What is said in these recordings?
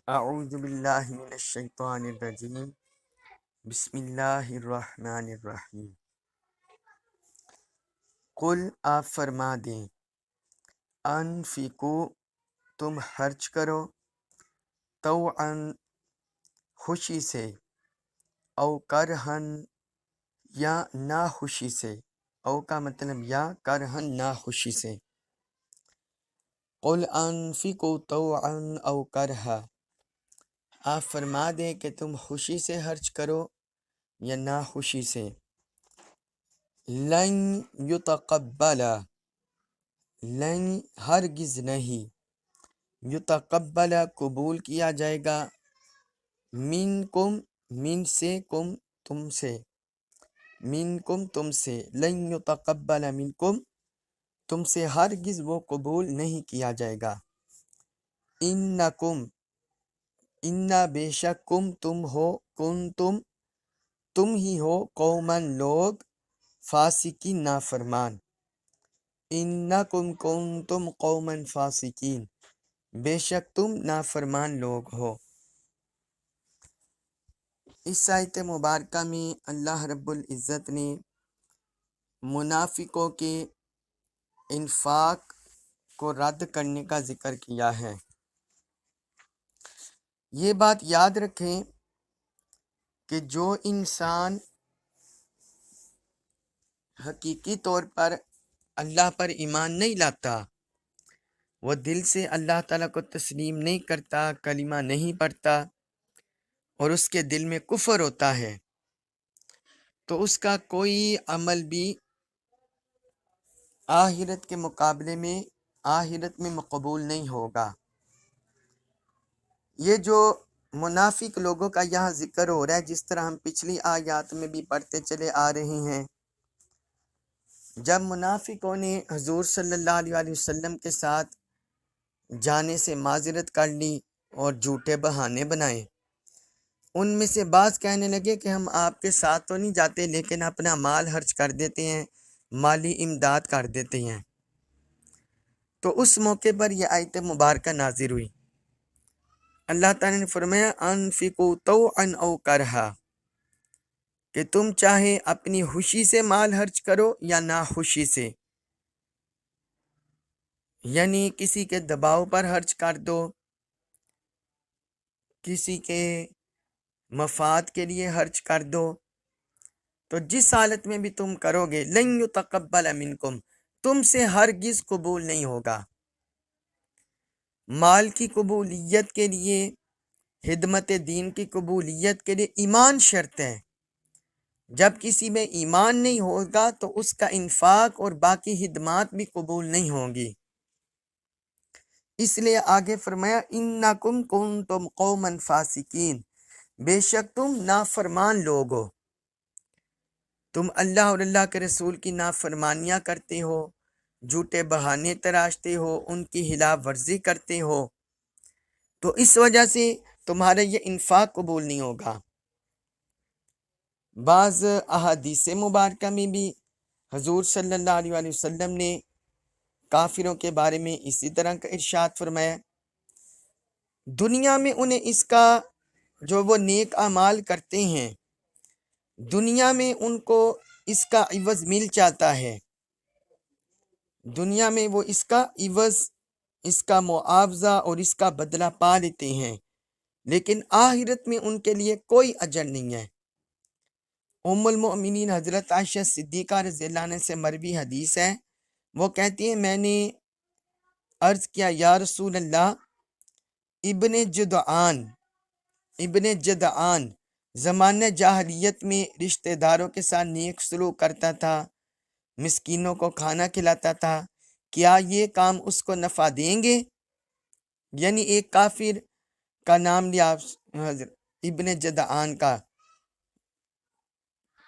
اعوذ باللہ من الشیطان الرجیم بسم اللہ الرحمن الرحیم۔ قل آپ فرما دیں، انفقو تم خرچ کرو، طوعا خوشی سے، او کرہن یا ناخوشی سے، او کا مطلب یا کرہن ناخوشی سے۔ قل انفقو طوعا او کرہا، آپ فرما دیں کہ تم خوشی سے خرچ کرو یا ناخوشی سے۔ لن یتقبل، لن ہرگز نہیں، یتقبل قبول کیا جائے گا، منکم من سے، کم تم سے، منکم تم سے، لن یتقبل منکم تم سے ہرگز وہ قبول نہیں کیا جائے گا۔ انکم انا بے شک کم تم ہو، تم ہی ہو، قومن لوگ، فاسقین نافرمان۔ انکم کنتم قوما فاسقین، بے شک تم نافرمان لوگ ہو۔ اس آیت مبارکہ میں اللہ رب العزت نے منافقوں کے انفاق کو رد کرنے کا ذکر کیا ہے۔ یہ بات یاد رکھیں کہ جو انسان حقیقی طور پر اللہ پر ایمان نہیں لاتا، وہ دل سے اللہ تعالیٰ کو تسلیم نہیں کرتا، کلمہ نہیں پڑھتا، اور اس کے دل میں کفر ہوتا ہے، تو اس کا کوئی عمل بھی آخرت کے مقابلے میں آخرت میں مقبول نہیں ہوگا۔ یہ جو منافق لوگوں کا یہاں ذکر ہو رہا ہے، جس طرح ہم پچھلی آیات میں بھی پڑھتے چلے آ رہے ہیں، جب منافقوں نے حضور صلی اللہ علیہ وسلم کے ساتھ جانے سے معذرت کر لی اور جھوٹے بہانے بنائے، ان میں سے بعض کہنے لگے کہ ہم آپ کے ساتھ تو نہیں جاتے، لیکن اپنا مال خرچ کر دیتے ہیں، مالی امداد کر دیتے ہیں۔ تو اس موقع پر یہ آیت مبارکہ نازل ہوئی۔ اللہ تعالیٰ نے فرمایا انفقوا طوعا او کرہا، کہ تم چاہے اپنی خوشی سے مال خرچ کرو یا ناخوشی سے، یعنی کسی کے دباؤ پر خرچ کر دو، کسی کے مفاد کے لیے خرچ کر دو، تو جس حالت میں بھی تم کرو گے، لن یتقبل منکم تم سے ہرگز قبول نہیں ہوگا۔ مال کی قبولیت کے لیے، خدمت دین کی قبولیت کے لیے ایمان شرط ہے۔ جب کسی میں ایمان نہیں ہوگا تو اس کا انفاق اور باقی خدمات بھی قبول نہیں ہوں گی۔ اس لیے آگے فرمایا انکم کنتم قوما فاسقین، بے شک تم نافرمان لوگ ہو، تم اللہ اور اللہ کے رسول کی نافرمانیاں کرتے ہو، جھوٹے بہانے تراشتے ہو، ان کی خلاف ورزی کرتے ہو، تو اس وجہ سے تمہارا یہ انفاق قبول نہیں ہوگا۔ بعض احادیث مبارکہ میں بھی حضور صلی اللہ علیہ وسلم نے کافروں کے بارے میں اسی طرح کا ارشاد فرمایا، دنیا میں انہیں اس کا جو وہ نیک اعمال کرتے ہیں، دنیا میں ان کو اس کا عوض مل جاتا ہے، دنیا میں وہ اس کا عوض، اس کا معاوضہ اور اس کا بدلہ پا لیتے ہیں، لیکن آخرت میں ان کے لیے کوئی اجر نہیں ہے۔ ام المؤمنین حضرت عائشہ صدیقہ رضی اللہ عنہ سے مروی حدیث ہے، وہ کہتی ہیں میں نے عرض کیا یا رسول اللہ، ابن جدعان زمانہ جاہلیت میں رشتہ داروں کے ساتھ نیک سلوک کرتا تھا، مسکینوں کو کھانا کھلاتا تھا، کیا یہ کام اس کو نفع دیں گے؟ یعنی ایک کافر کا نام لیا حضرت ابن جدعان کا،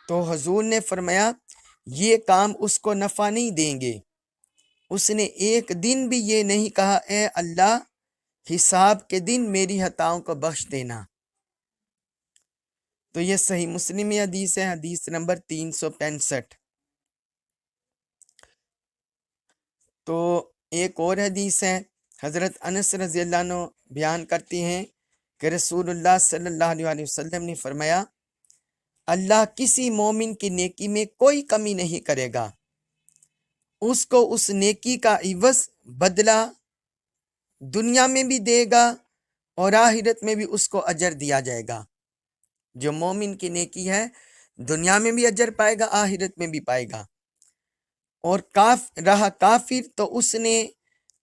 تو حضور نے فرمایا یہ کام اس کو نفع نہیں دیں گے۔ اس نے ایک دن بھی یہ نہیں کہا اے اللہ حساب کے دن میری خطاؤں کو بخش دینا۔ تو یہ صحیح مسلم میں حدیث ہے، حدیث نمبر 365۔ تو ایک اور حدیث ہے، حضرت انس رضی اللہ عنہ بیان کرتے ہیں کہ رسول اللہ صلی اللہ علیہ وسلم نے فرمایا اللہ کسی مومن کی نیکی میں کوئی کمی نہیں کرے گا، اس کو اس نیکی کا عوض بدلہ دنیا میں بھی دے گا اور آخرت میں بھی اس کو اجر دیا جائے گا۔ جو مومن کی نیکی ہے دنیا میں بھی اجر پائے گا، آخرت میں بھی پائے گا۔ اور رہا کافر تو اس نے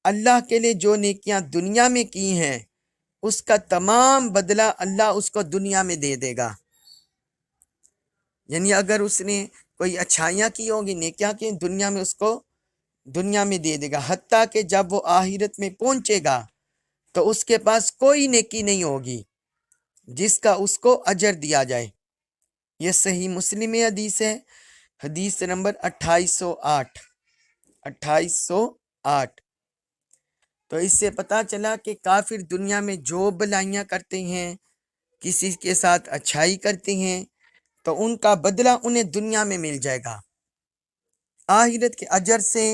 اللہ کے لیے جو نیکیاں دنیا میں کی ہیں اس کا تمام بدلہ اللہ اس کو دنیا میں دے دے گا۔ یعنی اگر اس نے کوئی اچھائیاں کی ہوگی، نیکیاں کی، دنیا میں اس کو دنیا میں دے دے گا، حتیٰ کہ جب وہ آخرت میں پہنچے گا تو اس کے پاس کوئی نیکی نہیں ہوگی جس کا اس کو اجر دیا جائے۔ یہ صحیح مسلم حدیث ہے، حدیث نمبر 2808۔ تو اس سے پتہ چلا کہ کافر دنیا میں جو بلائیاں کرتے ہیں، کسی کے ساتھ اچھائی کرتے ہیں تو ان کا بدلہ انہیں دنیا میں مل جائے گا، آخرت کے اجر سے،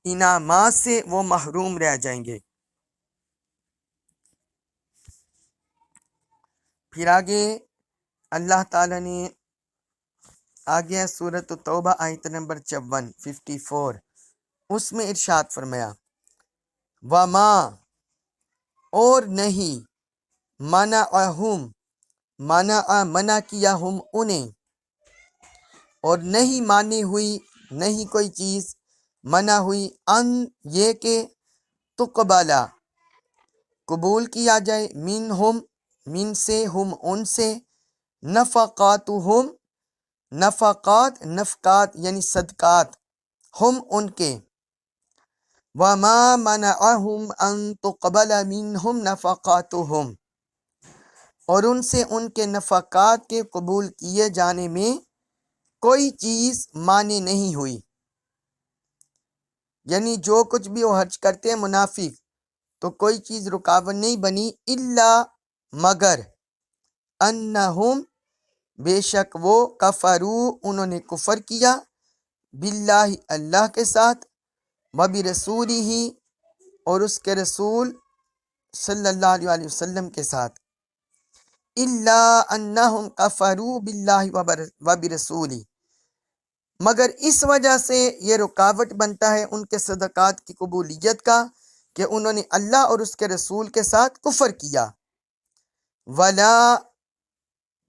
انعامات سے وہ محروم رہ جائیں گے۔ پھر آگے اللہ تعالیٰ نے آگے سورۃ توبہ آیت نمبر 54 اس میں ارشاد فرمایا وما اور نہیں منع کیا ہم انہیں، اور نہیں مانی ہوئی، نہیں کوئی چیز منع ہوئی، ان یہ کہ تقبلا قبول کیا جائے، من سے، ہم ان سے، نفقاتہم نفقات یعنی صدقات، ہم ان کے، وما منعہم ان تقبل منہم نفقاتہم اور ان سے ان کے نفقات کے قبول کیے جانے میں کوئی چیز مانے نہیں ہوئی۔ یعنی جو کچھ بھی وہ خرچ کرتے ہیں منافق تو کوئی چیز رکاوٹ نہیں بنی، الا مگر انہم بے شک وہ، کفرو انہوں نے کفر کیا، باللہ اللہ کے ساتھ، وبرسولہ اور اس کے رسول صلی اللہ علیہ وسلم کے ساتھ، الا انہم کفروا باللہ وبرسولہ مگر اس وجہ سے یہ رکاوٹ بنتا ہے ان کے صدقات کی قبولیت کا کہ انہوں نے اللہ اور اس کے رسول کے ساتھ کفر کیا۔ ولا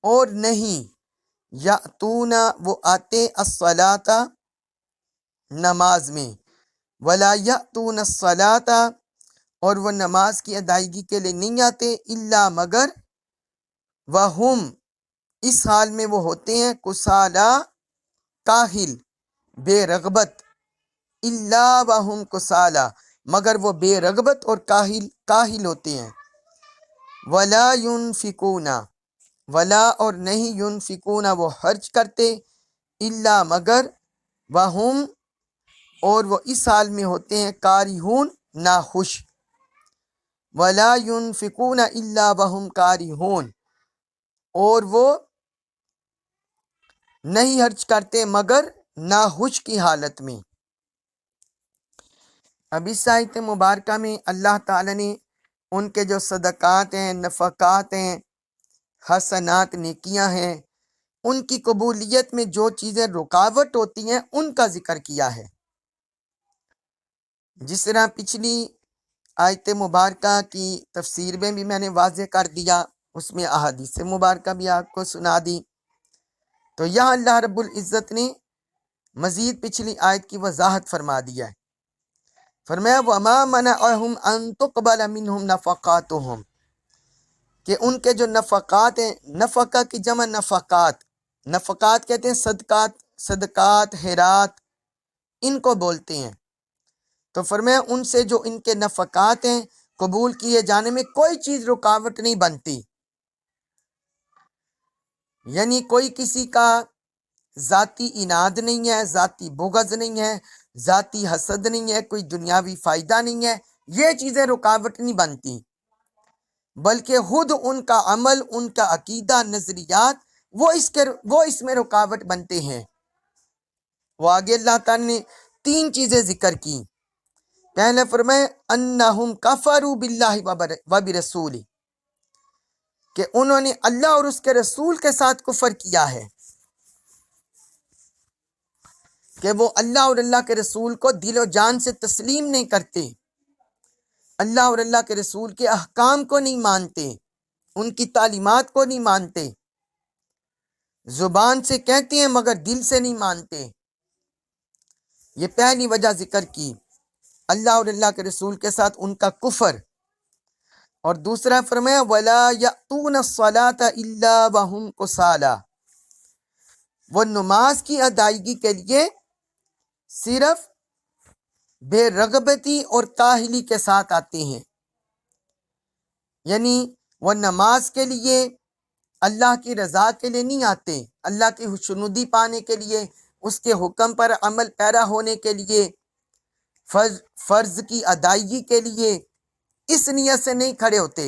اور نہیں، یاتون وہ آتے، الصلاۃ نماز میں، ولا یاتون الصلاۃ اور وہ نماز کی ادائیگی کے لیے نہیں آتے، الا مگر وہم اس حال میں وہ ہوتے ہیں، کسالى کاہل، بے رغبت، الا وہم کسالى مگر وہ بے رغبت اور کاہل ہوتے ہیں، ولا ينفقون ولا اور نہیں، ينفقون وہ خرچ کرتے، الا مگر وہم اور وہ اس حال میں ہوتے ہیں، کارہون ناخوش، ولا ينفقون الا وہم کارہون اور وہ نہیں خرچ کرتے مگر ناخوش کی حالت میں۔ اب اس آیت مبارکہ میں اللہ تعالیٰ نے ان کے جو صدقات ہیں، نفقات ہیں، حسنات نیکیاں ہیں، ان کی قبولیت میں جو چیزیں رکاوٹ ہوتی ہیں ان کا ذکر کیا ہے۔ جس طرح پچھلی آیت مبارکہ کی تفسیر میں بھی میں نے واضح کر دیا، اس میں احادیث مبارکہ بھی آپ کو سنا دی، تو یہاں اللہ رب العزت نے مزید پچھلی آیت کی وضاحت فرما دیا ہے۔ فرمایا وما منعہم ان تقبل منہم نفقاتہم کہ ان کے جو نفقات ہیں، نفقہ کی جمع نفقات کہتے ہیں صدقات خیرات، ان کو بولتے ہیں۔ تو فرمایا ان سے جو ان کے نفقات ہیں قبول کیے جانے میں کوئی چیز رکاوٹ نہیں بنتی، یعنی کوئی کسی کا ذاتی اناد نہیں ہے، ذاتی بغض نہیں ہے، ذاتی حسد نہیں ہے، کوئی دنیاوی فائدہ نہیں ہے، یہ چیزیں رکاوٹ نہیں بنتی، بلکہ خود ان کا عمل، ان کا عقیدہ، نظریات وہ اس میں رکاوٹ بنتے ہیں۔ وہ آگے اللہ تعالیٰ نے 3 چیزیں ذکر کی۔ پہلے فرمائے انہم کفروا باللہ وبرسولہ کہ انہوں نے اللہ اور اس کے رسول کے ساتھ کفر کیا ہے، کہ وہ اللہ اور اللہ کے رسول کو دل و جان سے تسلیم نہیں کرتے، اللہ اور اللہ کے رسول کے احکام کو نہیں مانتے، ان کی تعلیمات کو نہیں مانتے، زبان سے کہتے ہیں مگر دل سے نہیں مانتے۔ یہ پہلی وجہ ذکر کی، اللہ اور اللہ کے رسول کے ساتھ ان کا کفر۔ اور دوسرا فرمایا وَلَا يَأْتُونَ الصَّلَاةَ إِلَّا وَهُمْ كُسَالَىٰ، وہ نماز کی ادائیگی کے لیے صرف بے رغبتی اور کاہلی کے ساتھ آتے ہیں، یعنی وہ نماز کے لیے اللہ کی رضا کے لیے نہیں آتے، اللہ کی خوشنودی پانے کے لیے، اس کے حکم پر عمل پیرا ہونے کے لیے، فرض کی ادائیگی کے لیے اس نیت سے نہیں کھڑے ہوتے،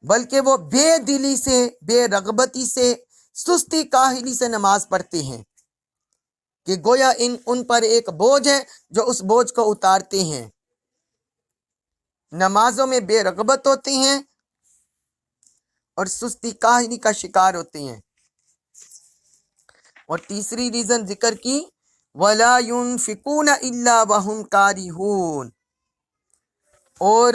بلکہ وہ بے دلی سے، بے رغبتی سے، سستی کاہلی سے نماز پڑھتے ہیں، کہ گویا ان پر ایک بوجھ ہے جو اس بوجھ کو اتارتے ہیں، نمازوں میں بے رغبت ہوتے ہیں اور سستی کاہلی کا شکار ہوتے ہیں۔ اور تیسری ریزن ذکر کی وَلَا يُنْفِقُونَ إِلَّا وَهُمْ كَارِهُونَ، اور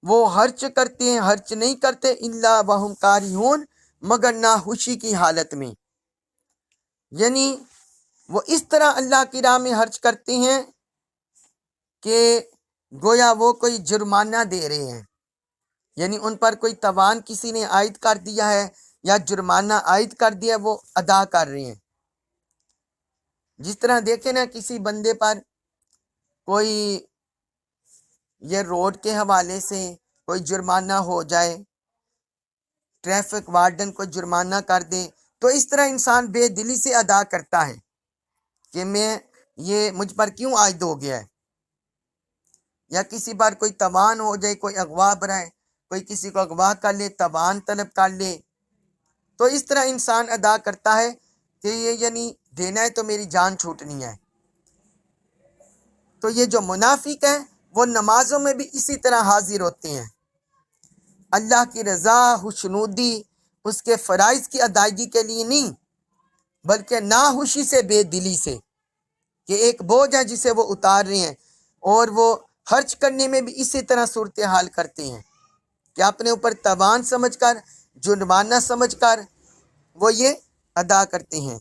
وہ خرچ کرتے ہیں، خرچ نہیں کرتے الا وہم کارہون، مگر ناخوشی کی حالت میں، یعنی وہ اس طرح اللہ کی راہ میں خرچ کرتے ہیں کہ گویا وہ کوئی جرمانہ دے رہے ہیں، یعنی ان پر کوئی تاوان کسی نے عائد کر دیا ہے یا جرمانہ عائد کر دیا، وہ ادا کر رہے ہیں۔ جس طرح دیکھیں نا کسی بندے پر کوئی یہ روڈ کے حوالے سے کوئی جرمانہ ہو جائے، ٹریفک وارڈن کو جرمانہ کر دے، تو اس طرح انسان بے دلی سے ادا کرتا ہے کہ یہ مجھ پر کیوں عائد ہو گیا ہے، یا کسی پر کوئی تاوان ہو جائے، کوئی اغوا برائے، کوئی کسی کو اغوا کر لے، تاوان طلب کر لے، تو اس طرح انسان ادا کرتا ہے کہ یہ یعنی دینا ہے تو میری جان چھوٹنی ہے۔ تو یہ جو منافق ہیں وہ نمازوں میں بھی اسی طرح حاضر ہوتے ہیں، اللہ کی رضا، خوشنودی، اس کے فرائض کی ادائیگی کے لیے نہیں، بلکہ ناخوشی سے، بے دلی سے، کہ ایک بوجھ ہے جسے وہ اتار رہے ہیں، اور وہ خرچ کرنے میں بھی اسی طرح صورتحال کرتے ہیں کہ اپنے اوپر تاوان سمجھ کر، جرمانہ سمجھ کر وہ یہ ادا کرتے ہیں۔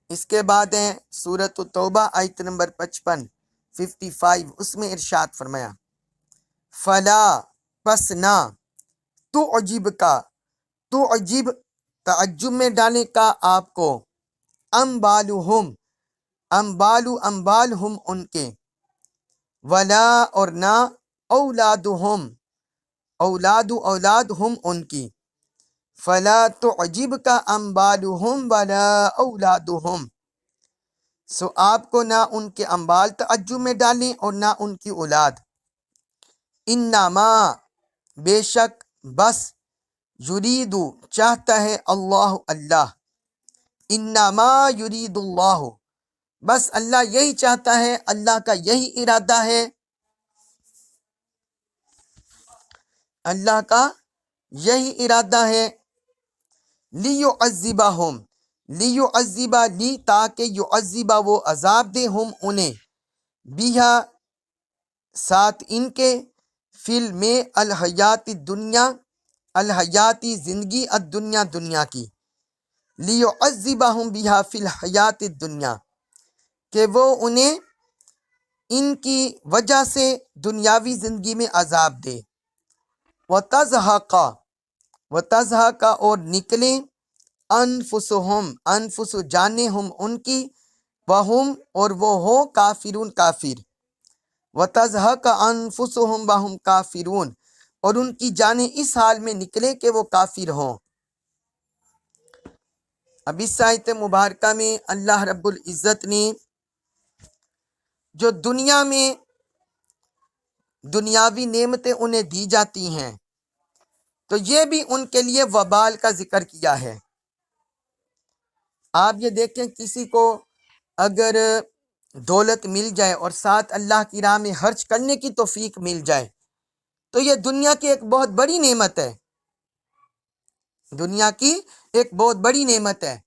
اس کے بعد ہے سورۃ التوبہ آیت نمبر 55، اس میں ارشاد فرمایا فلا پس نہ تعجب کا، تعجب تعجب میں ڈالنے کا آپ کو، امبالہم امبالہم ان کے، ولا اور نہ اولادہم اولادہم ان کی، فلا تعجب کا امبالہم ولا اولادہم، سو آپ کو نہ ان کے امبال تعجب میں ڈالیں اور نہ ان کی اولاد، انما بے شک بس، یریدو چاہتا ہے اللہ اللہ، انما یرید اللہ بس اللہ یہی چاہتا ہے، اللہ کا یہی ارادہ ہے، اللہ کا یہی ارادہ ہے، لیعذبہم لیعذبہ لی تاکہ یعذبہ وہ عذاب دے ہم انہیں، بیہا ساتھ ان کے، فل میں الحیات دنیا الحیاتی زندگی، الدنیا دنیا کی، لیعذبہم بیہا فی الحیات الدنیا کہ وہ انہیں ان کی وجہ سے دنیاوی زندگی میں عذاب دے، وَتَزْهَقَ اور نکلیں، انفسہم انفس جانیں ہم ان کی، وہم اور وہ ہوں کافرون کافر، وَتَزْهَقَ انفسہم وہم کافرون اور ان کی جانیں اس حال میں نکلے کہ وہ کافر ہوں۔ اب اس آیت مبارکہ میں اللہ رب العزت نے جو دنیا میں دنیاوی نعمتیں انہیں دی جاتی ہیں تو یہ بھی ان کے لیے وبال کا ذکر کیا ہے۔ آپ یہ دیکھیں کسی کو اگر دولت مل جائے اور ساتھ اللہ کی راہ میں خرچ کرنے کی توفیق مل جائے تو یہ دنیا کی ایک بہت بڑی نعمت ہے، دنیا کی ایک بہت بڑی نعمت ہے،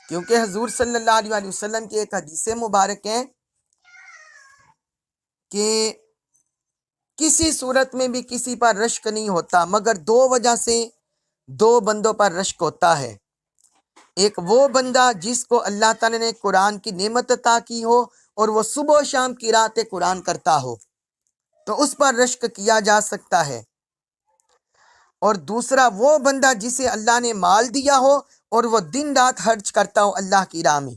کیونکہ حضور صلی اللہ علیہ وآلہ وسلم کی ایک حدیث مبارک ہے کہ کسی صورت میں بھی کسی پر رشک نہیں ہوتا مگر دو وجہ سے دو بندوں پر رشک ہوتا ہے۔ ایک وہ بندہ جس کو اللہ تعالیٰ نے قرآن کی نعمت عطا کی ہو اور وہ صبح و شام قرأت قرآن کرتا ہو تو اس پر رشک کیا جا سکتا ہے، اور دوسرا وہ بندہ جسے اللہ نے مال دیا ہو اور وہ دن رات خرچ کرتا ہو اللہ کی راہ میں۔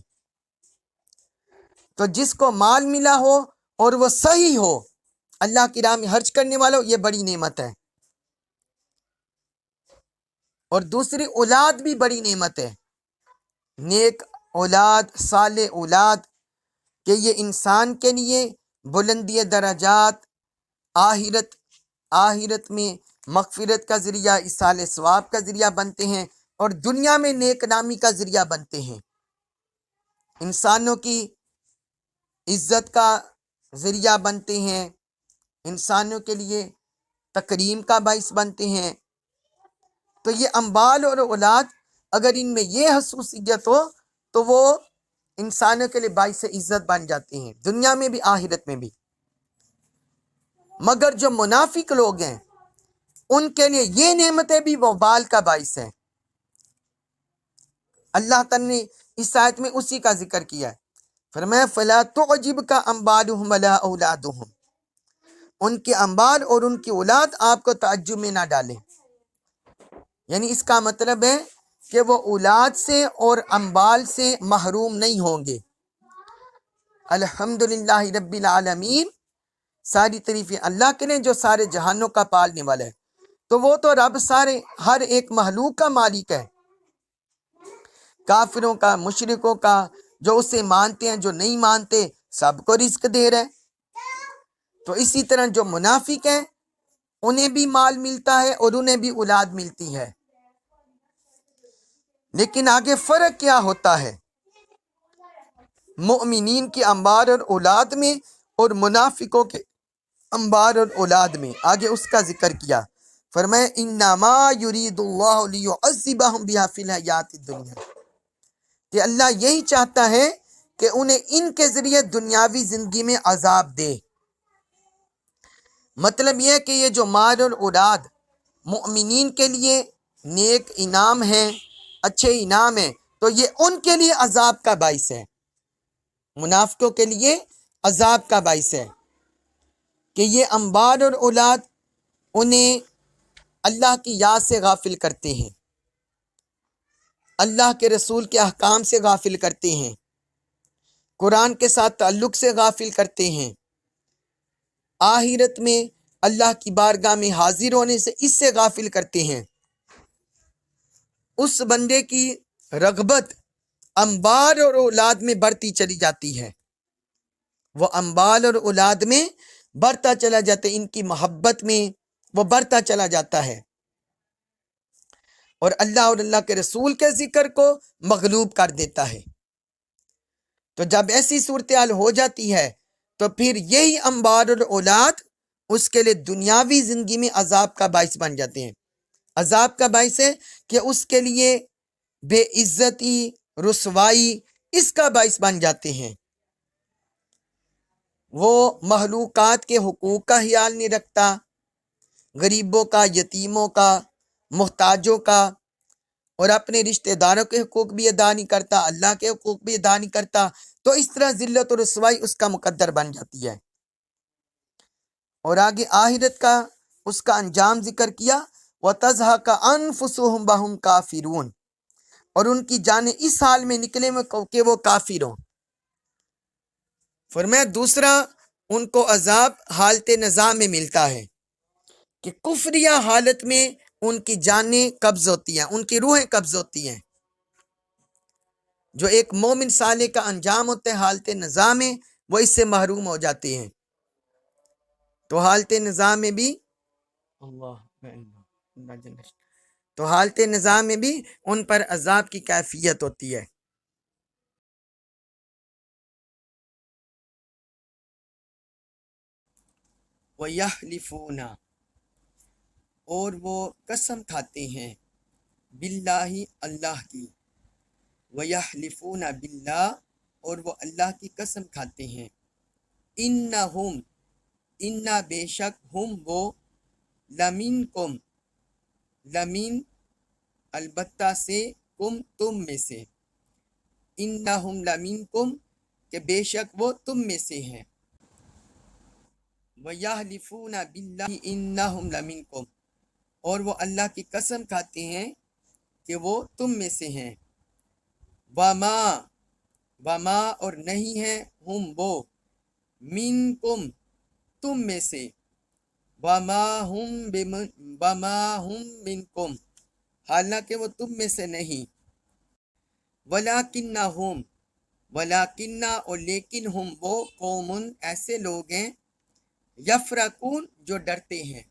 تو جس کو مال ملا ہو اور وہ صحیح ہو، اللہ کی راہ میں خرچ کرنے والا ہو، یہ بڑی نعمت ہے۔ اور دوسری اولاد بھی بڑی نعمت ہے، نیک اولاد، صالح اولاد، کہ یہ انسان کے لیے بلندی درجات، آخرت میں مغفرت کا ذریعہ، ایصال ثواب کا ذریعہ بنتے ہیں، اور دنیا میں نیک نامی کا ذریعہ بنتے ہیں، انسانوں کی عزت کا ذریعہ بنتے ہیں، انسانوں کے لیے تکریم کا باعث بنتے ہیں۔ تو یہ اموال اور اولاد اگر ان میں یہ خصوصیت ہو تو وہ انسانوں کے لیے باعث عزت بن جاتے ہیں، دنیا میں بھی آخرت میں بھی۔ مگر جو منافق لوگ ہیں ان کے لیے یہ نعمتیں بھی وبال کا باعث ہیں۔ اللہ تعالیٰ نے اس آیت میں اسی کا ذکر کیا ہے، فرمایا فَلَا تُعْجِبْكَ أَمْوَالُهُمْ وَلَا أَوْلَادُهُمْ، ان کے اموال اور ان کی اولاد آپ کو تعجب میں نہ ڈالیں، یعنی اس کا مطلب ہے کہ وہ اولاد سے اور اموال سے محروم نہیں ہوں گے۔ الحمدللہ رب العالمین، ساری تعریفیں اللہ کے لیے جو سارے جہانوں کا پالنے والا ہے۔ تو وہ تو رب ہر ایک مخلوق کا مالک ہے، کافروں کا، مشرکوں کا، جو اسے مانتے ہیں، جو نہیں مانتے، سب کو رزق دے رہا ہے۔ تو اسی طرح جو منافق ہیں انہیں بھی مال ملتا ہے اور انہیں بھی اولاد ملتی ہے، لیکن آگے فرق کیا ہوتا ہے مؤمنین کی اموال اور اولاد میں اور منافقوں کے اموال اور اولاد میں؟ آگے اس کا ذکر کیا، فرمایا انما یرید اللہ لیعذبہم بہا فی الحیات الدنیا، کہ اللہ یہی چاہتا ہے کہ انہیں ان کے ذریعے دنیاوی زندگی میں عذاب دے۔ مطلب یہ ہے کہ یہ جو مال اور اولاد مؤمنین کے لیے نیک انعام ہیں، اچھے انعام ہیں، تو یہ ان کے لیے عذاب کا باعث ہے، منافقوں کے لیے عذاب کا باعث ہے، کہ یہ اموال اور اولاد انہیں اللہ کی یاد سے غافل کرتے ہیں، اللہ کے رسول کے احکام سے غافل کرتے ہیں، قرآن کے ساتھ تعلق سے غافل کرتے ہیں، آخرت میں اللہ کی بارگاہ میں حاضر ہونے سے اس سے غافل کرتے ہیں۔ اس بندے کی رغبت اموال اور اولاد میں بڑھتی چلی جاتی ہے، وہ اموال اور اولاد میں بڑھتا چلا جاتا ہے، ان کی محبت میں وہ بڑھتا چلا جاتا ہے، اور اللہ کے رسول کے ذکر کو مغلوب کر دیتا ہے۔ تو جب ایسی صورتحال ہو جاتی ہے تو پھر یہی اموال اور اولاد اس کے لیے دنیاوی زندگی میں عذاب کا باعث بن جاتے ہیں۔ عذاب کا باعث ہے کہ اس کے لیے بے عزتی، رسوائی، اس کا باعث بن جاتے ہیں۔ وہ مخلوقات کے حقوق کا خیال نہیں رکھتا، غریبوں کا، یتیموں کا، محتاجوں کا، اور اپنے رشتہ داروں کے حقوق بھی ادا نہیں کرتا، اللہ کے حقوق بھی ادا نہیں کرتا، تو اس طرح ذلت اور رسوائی اس کا مقدر بن جاتی ہے۔ اور آگے آخرت کا اس کا انجام ذکر کیا، وَتَزْهَقَ أَنفُسُهُمْ وَهُمْ كَافِرُونَ، اور ان کی جانیں اس حال میں نکلے کہ وہ کافر ہوں۔ فرمایا دوسرا ان کو عذاب حالت نزاع میں ملتا ہے، کہ کفریہ حالت میں ان کی جانیں قبض ہوتی ہیں، ان کی روحیں قبض ہوتی ہیں۔ جو ایک مومن صالح کا انجام ہوتا ہے حالت نزاع میں، وہ اس سے محروم ہو جاتے ہیں۔ تو حالت نزاع میں بھی ان پر عذاب کی کیفیت ہوتی ہے۔ وَيَحْلِفُونَ اور وہ قسم کھاتے ہیں باللہ اللہ کی، وَيَحْلِفُونَ باللہ اور وہ اللہ کی قسم کھاتے ہیں، اِنَّهُمْ اِنَّا بے شک ہم وہ لَمِنْکُمْ لمین البتہ سے، کم تم میں سے، اِنَّهُمْ لَمِنْکُمْ کہ بے شک وہ تم میں سے ہیں، وَيَحْلِفُونَ بِاللَّهِ إِنَّهُمْ لَمِنْكُمْ اور وہ اللہ کی قسم کھاتے ہیں کہ وہ تم میں سے ہیں، وما اور نہیں ہے ہم وہ منکم تم میں سے، وما ہم منکم حالانکہ وہ تم میں سے نہیں، ولیکنہم اور لیکن ہم وہ قوم ایسے لوگ ہیں، یفرقون جو ڈرتے ہیں،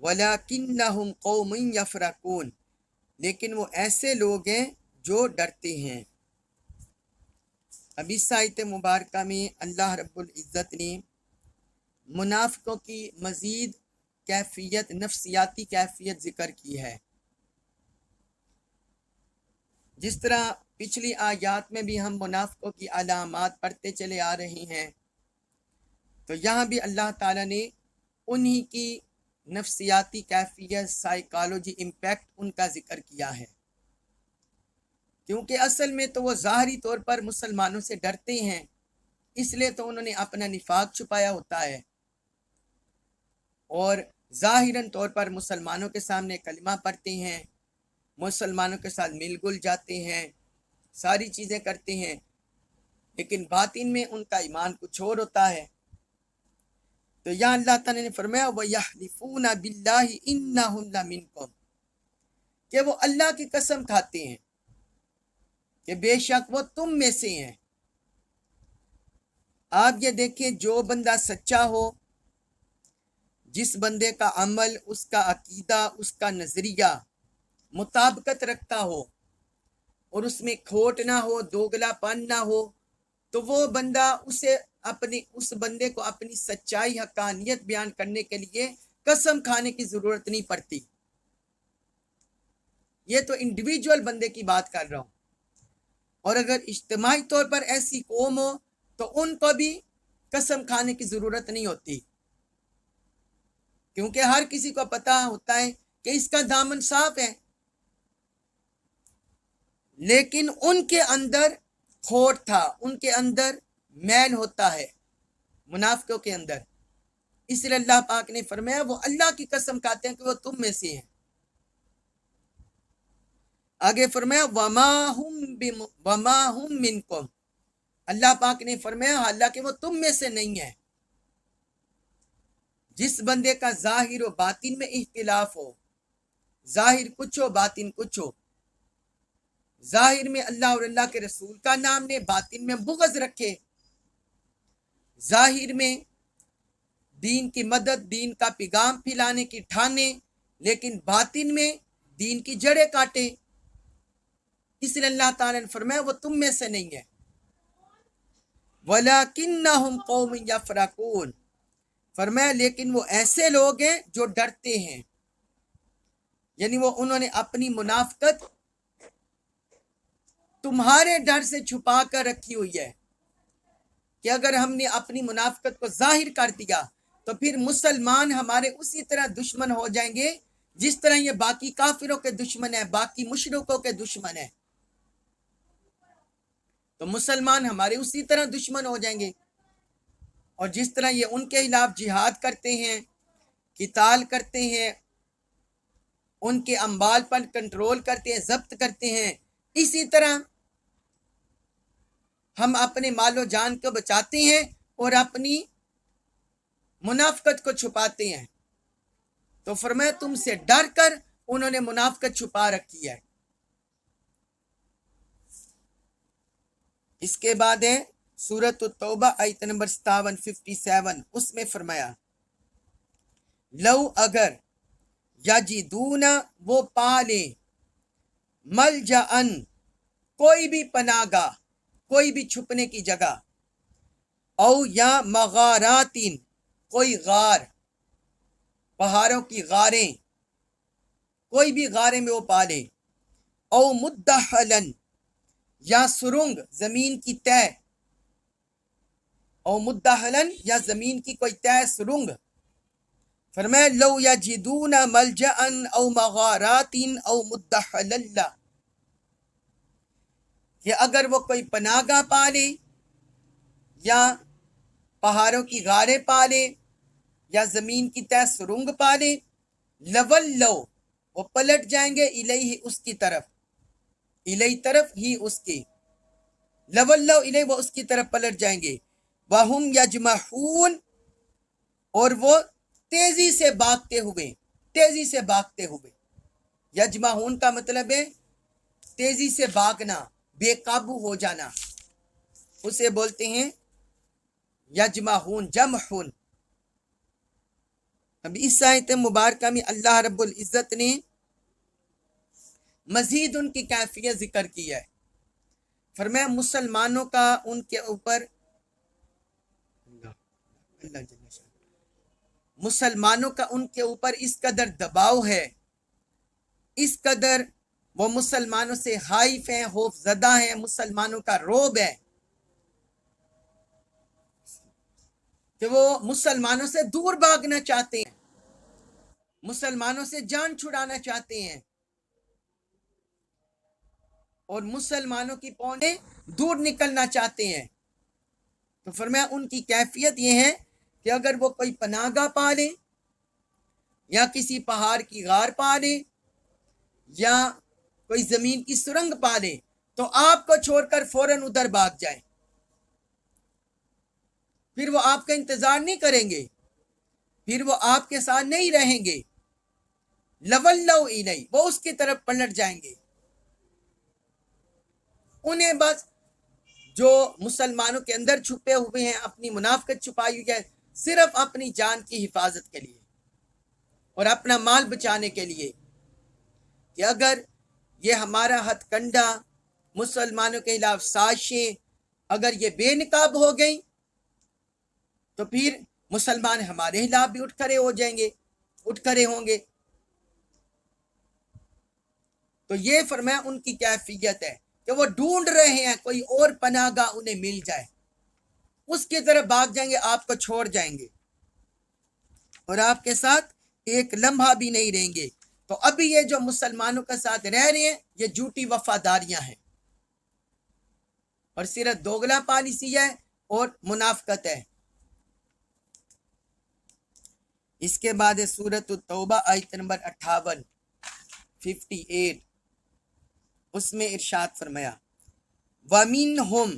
ولیکنہم قوم یفرقون لیکن وہ ایسے لوگ ہیں جو ڈرتے ہیں۔ اب اس آیت مبارکہ میں اللہ رب العزت نے منافقوں کی مزید کیفیت، نفسیاتی کیفیت ذکر کی ہے۔ جس طرح پچھلی آیات میں بھی ہم منافقوں کی علامات پڑھتے چلے آ رہے ہیں، تو یہاں بھی اللہ تعالیٰ نے انہی کی نفسیاتی کیفیت، سائیکالوجی، امپیکٹ ان کا ذکر کیا ہے، کیونکہ اصل میں تو وہ ظاہری طور پر مسلمانوں سے ڈرتے ہیں، اس لیے تو انہوں نے اپنا نفاق چھپایا ہوتا ہے، اور ظاہراً طور پر مسلمانوں کے سامنے کلمہ پڑھتے ہیں، مسلمانوں کے ساتھ مل گل جاتے ہیں، ساری چیزیں کرتے ہیں، لیکن باطن میں ان کا ایمان کچھ اور ہوتا ہے۔ تو یہاں اللہ تعالیٰ نے فرمایا وَيَحْلِفُونَ بِاللَّهِ إِنَّهُمْ لَمِنْكُمْ کہ وہ اللہ کی قسم کھاتے ہیں کہ بے شک وہ تم میں سے ہیں۔ آپ یہ دیکھیں، جو بندہ سچا ہو، جس بندے کا عمل، اس کا عقیدہ، اس کا نظریہ مطابقت رکھتا ہو اور اس میں کھوٹ نہ ہو، دوگلا پن نہ ہو، تو وہ بندہ اس بندے کو اپنی سچائی، حقانیت بیان کرنے کے لیے قسم کھانے کی ضرورت نہیں پڑتی۔ یہ تو انڈیویجول بندے کی بات کر رہا ہوں، اور اگر اجتماعی طور پر ایسی قوم ہو تو ان کو بھی قسم کھانے کی ضرورت نہیں ہوتی، کیونکہ ہر کسی کو پتہ ہوتا ہے کہ اس کا دامن صاف ہے، لیکن ان کے اندر کھوٹ تھا، ان کے اندر میل ہوتا ہے، منافقوں کے اندر۔ اس لیے اللہ پاک نے فرمایا وہ اللہ کی قسم کھاتے ہیں کہ وہ تم میں سے ہیں۔ آگے فرمایا وما ہم منکم اللہ پاک نے فرمایا حالانکہ وہ تم میں سے نہیں ہے۔ جس بندے کا ظاہر و باطن میں اختلاف ہو، ظاہر کچھ ہو باطن کچھ ہو، ظاہر میں اللہ اور اللہ کے رسول کا نام لے، باطن میں بغض رکھے، ظاہر میں دین کی مدد، دین کا پیغام پھیلانے کی ٹھانے، لیکن باطن میں دین کی جڑیں کاٹے، اس لیے اللہ تعالیٰ نے فرمایا وہ تم میں سے نہیں ہے۔ وَلَكِنَّهُمْ قَوْمٌ يَفْرَقُونَ فرمایا لیکن وہ ایسے لوگ ہیں جو ڈرتے ہیں، یعنی وہ انہوں نے اپنی منافقت تمہارے ڈر سے چھپا کر رکھی ہوئی ہے، کہ اگر ہم نے اپنی منافقت کو ظاہر کر دیا تو پھر مسلمان ہمارے اسی طرح دشمن ہو جائیں گے جس طرح یہ باقی کافروں کے دشمن ہیں، باقی مشرکوں کے دشمن ہیں، تو مسلمان ہمارے اسی طرح دشمن ہو جائیں گے، اور جس طرح یہ ان کے خلاف جہاد کرتے ہیں، قتال کرتے ہیں، ان کے اموال پر کنٹرول کرتے ہیں، ضبط کرتے ہیں، اسی طرح ہم اپنے مال و جان کو بچاتے ہیں اور اپنی منافقت کو چھپاتے ہیں۔ تو فرمایا تم سے ڈر کر انہوں نے منافقت چھپا رکھی ہے۔ اس کے بعد ہے سورۃ التوبہ آیت نمبر 57 اس میں فرمایا لو اگر یجدون وہ پالے ملجأن کوئی بھی پناہ گاہ، کوئی بھی چھپنے کی جگہ، او یا مغاراتین کوئی غار، پہاڑوں کی غاریں، کوئی بھی غاریں میں وہ پالے، او مدخلن یا سرنگ زمین کی تہ، او مدخلن یا زمین کی کوئی تہ سرنگ، فرمایا لو یجدون ملجأ او مغارات او مدخلن، کہ اگر وہ کوئی پناہ گاہ پالے یا پہاڑوں کی غاریں پالے یا زمین کی تہ سرنگ پالے، لولو وہ پلٹ جائیں گے، الیہ اس کی طرف، الیہ طرف ہی اس کی، لولو الیہ وہ اس کی طرف پلٹ جائیں گے، وہم یجمحون اور وہ تیزی سے بھاگتے ہوئے، تیزی سے بھاگتے ہوئے، یجمحون کا مطلب ہے تیزی سے بھاگنا، بے قابو ہو جانا، اسے بولتے ہیں یجمحون، جمحون۔ اب اس آیت مبارکہ میں اللہ رب العزت نے مزید ان کی کیفیت ذکر کی ہے۔ فرمایا مسلمانوں کا ان کے اوپر، مسلمانوں کا ان کے اوپر اس قدر دباؤ ہے، اس قدر وہ مسلمانوں سے خائف ہیں، خوف زدہ ہیں، مسلمانوں کا رعب ہے کہ وہ مسلمانوں سے دور بھاگنا چاہتے ہیں، مسلمانوں سے جان چھڑانا چاہتے ہیں اور مسلمانوں کی پونڈیں دور نکلنا چاہتے ہیں۔ تو فرمایا ان کی کیفیت یہ ہے کہ اگر وہ کوئی پناہ گاہ پالے یا کسی پہاڑ کی غار پالے یا کوئی زمین کی سرنگ پالے تو آپ کو چھوڑ کر فوراً ادھر بھاگ جائیں، پھر وہ آپ کا انتظار نہیں کریں گے، پھر وہ آپ کے ساتھ نہیں رہیں گے، لولو الیہ وہ اس کی طرف پلٹ جائیں گے۔ انہیں بس جو مسلمانوں کے اندر چھپے ہوئے ہیں، اپنی منافقت چھپائی ہوئی ہے، صرف اپنی جان کی حفاظت کے لیے اور اپنا مال بچانے کے لیے، کہ اگر یہ ہمارا ہتھ کنڈا مسلمانوں کے خلاف سازشیں اگر یہ بے نقاب ہو گئیں تو پھر مسلمان ہمارے خلاف بھی اٹھ کھڑے ہو جائیں گے، اٹھ کھڑے ہوں گے۔ تو یہ فرمایا ان کی کیفیت ہے کہ وہ ڈھونڈ رہے ہیں کوئی اور پناہ گاہ انہیں مل جائے، اس کی طرف بھاگ جائیں گے، آپ کو چھوڑ جائیں گے اور آپ کے ساتھ ایک لمحہ بھی نہیں رہیں گے۔ تو ابھی یہ جو مسلمانوں کے ساتھ رہ رہے ہیں یہ جھوٹی وفاداریاں ہیں اور صرف دوگلا پالیسی ہے اور منافقت ہے۔ اس کے بعد سورۃ التوبہ آیت نمبر 58 58، اس میں ارشاد فرمایا وَمِنْهُمْ،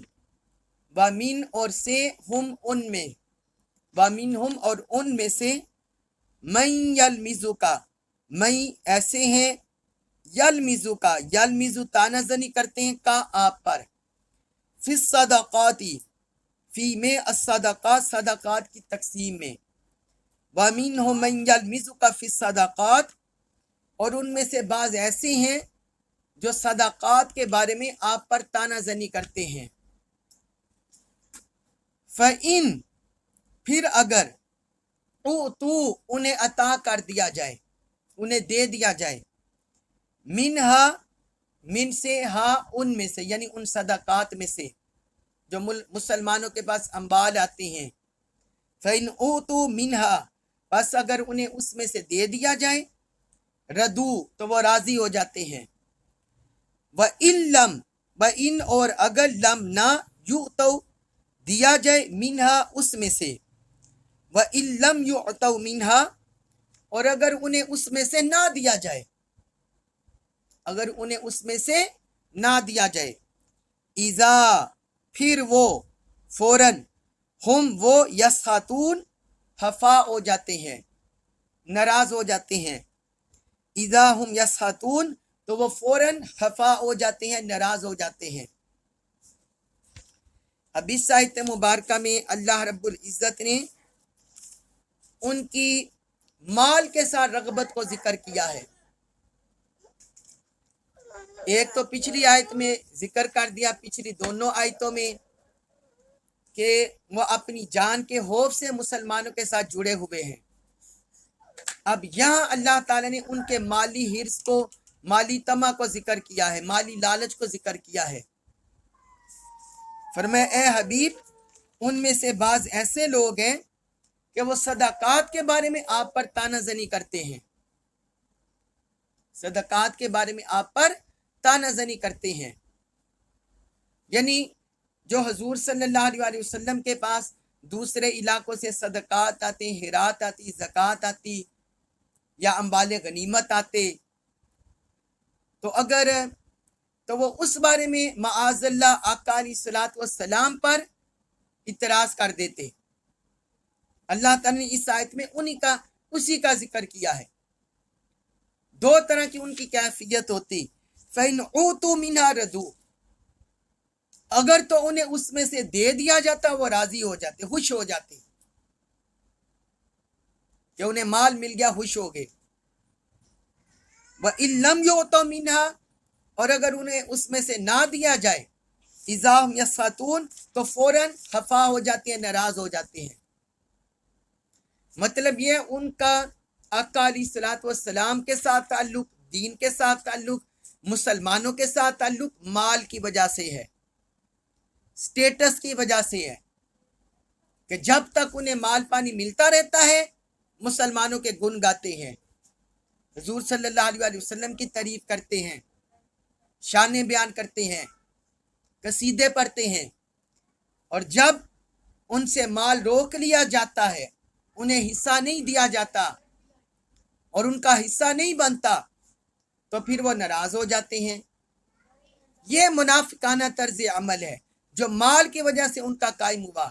وَمِنْ اور سے، ہم ان میں، وَمِنْهُمْ اور ان میں سے، مَن یلمزک، میں ایسے ہیں، یلمزک، یلمز تانا زنی کرتے ہیں کا آپ پر، فی الصدقات، فی میں الصدقات صدقات کی تقسیم میں، وَمِنْهُمْ مَن یلمزک فی الصدقات اور ان میں سے بعض ایسے ہیں جو صدقات کے بارے میں آپ پر تانا زنی کرتے ہیں، فَإِن پھر اگر تو انہیں عطا کر دیا جائے، انہیں دے دیا جائے، منہا من سے، ہاں ان میں سے، یعنی ان صدقات میں سے جو مسلمانوں کے پاس اموال آتے ہیں، فَإِنْ أُوتُوا مِنْهَا پس اگر انہیں اس میں سے دے دیا جائے، ردو تو وہ راضی ہو جاتے ہیں، وَإِن لَمْ وَإِن اور اگر لم نہ یُؤْتَوْا دیا جائے، منہا اس میں سے، وَإِن لَمْ يُؤْتَوْا مِنْهَا اور اگر انہیں اس میں سے نہ دیا جائے، اگر انہیں اس میں سے نہ دیا جائے، اذا پھر وہ فوراً، ہم وہ یسخطون خفا ہو جاتے ہیں، ناراض ہو جاتے ہیں، اذا ہم یسخطون تو وہ فوراً خفا ہو جاتے ہیں، ناراض ہو جاتے ہیں۔ اب اس آیت مبارکہ میں اللہ رب العزت نے ان کی مال کے ساتھ رغبت کو ذکر کیا ہے۔ ایک تو پچھلی آیت میں ذکر کر دیا، پچھلی دونوں آیتوں میں کہ وہ اپنی جان کے خوف سے مسلمانوں کے ساتھ جڑے ہوئے ہیں۔ اب یہاں اللہ تعالیٰ نے ان کے مالی حرص کو، مالی طمع کو ذکر کیا ہے، مالی لالچ کو ذکر کیا ہے۔ فرمایا اے حبیب، ان میں سے بعض ایسے لوگ ہیں کہ وہ صدقات کے بارے میں آپ پر طعنہ زنی کرتے ہیں، صدقات کے بارے میں آپ پر طعنہ زنی کرتے ہیں، یعنی جو حضور صلی اللہ علیہ وسلم کے پاس دوسرے علاقوں سے صدقات آتے، خیرات آتی، زکوٰۃ آتی یا اموال غنیمت آتے، تو وہ اس بارے میں معاذ اللہ آقا علیہ الصلوۃ والسلام پر اعتراض کر دیتے۔ اللہ تعالیٰ نے اس آیت میں اسی کا ذکر کیا ہے۔ دو طرح کی ان کی کیفیت ہوتی، فَإِنْ أُوتُوا مِنْهَا رَضُوا، اگر تو انہیں اس میں سے دے دیا جاتا وہ راضی ہو جاتے، خوش ہو جاتے کہ انہیں مال مل گیا، خوش ہو گئے۔ وَإِن لَّمْ يُؤْتَوْا مِنْهَا، اور اگر انہیں اس میں سے نہ دیا جائے، اِذَا هُمْ يَسْخَطُونَ، تو فوراً خفا ہو جاتے ہیں، ناراض ہو جاتے ہیں۔ مطلب یہ ان کا آقا علیہ الصلوۃ والسلام کے ساتھ تعلق، دین کے ساتھ تعلق، مسلمانوں کے ساتھ تعلق مال کی وجہ سے ہے، سٹیٹس کی وجہ سے ہے، کہ جب تک انہیں مال پانی ملتا رہتا ہے مسلمانوں کے گن گاتے ہیں، حضور صلی اللہ علیہ وسلم کی تعریف کرتے ہیں، شانیں بیان کرتے ہیں، قصیدے پڑھتے ہیں، اور جب ان سے مال روک لیا جاتا ہے، انہیں حصہ نہیں دیا جاتا اور ان کا حصہ نہیں بنتا، تو پھر وہ ناراض ہو جاتے ہیں۔ یہ منافقانہ طرز عمل ہے جو مال کی وجہ سے ان کا قائم ہوا۔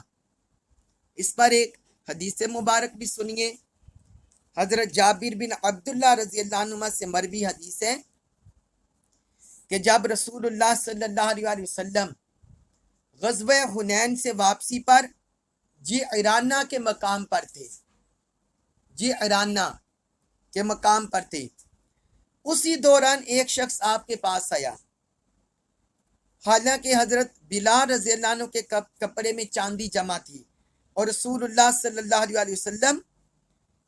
اس پر ایک حدیث مبارک بھی سنیے، حضرت جابر بن عبداللہ رضی اللہ عنہ سے مروی حدیث ہے کہ جب رسول اللہ صلی اللہ علیہ وسلم غزوہ حنین سے واپسی پر جعرانہ کے مقام پر تھے، جعرانہ کے مقام پر تھے، اسی دوران ایک شخص آپ کے پاس آیا، حالانکہ حضرت بلال رضی اللہ عنہ کے کپڑے میں چاندی جمع تھی، اور رسول اللہ صلی اللہ علیہ وسلم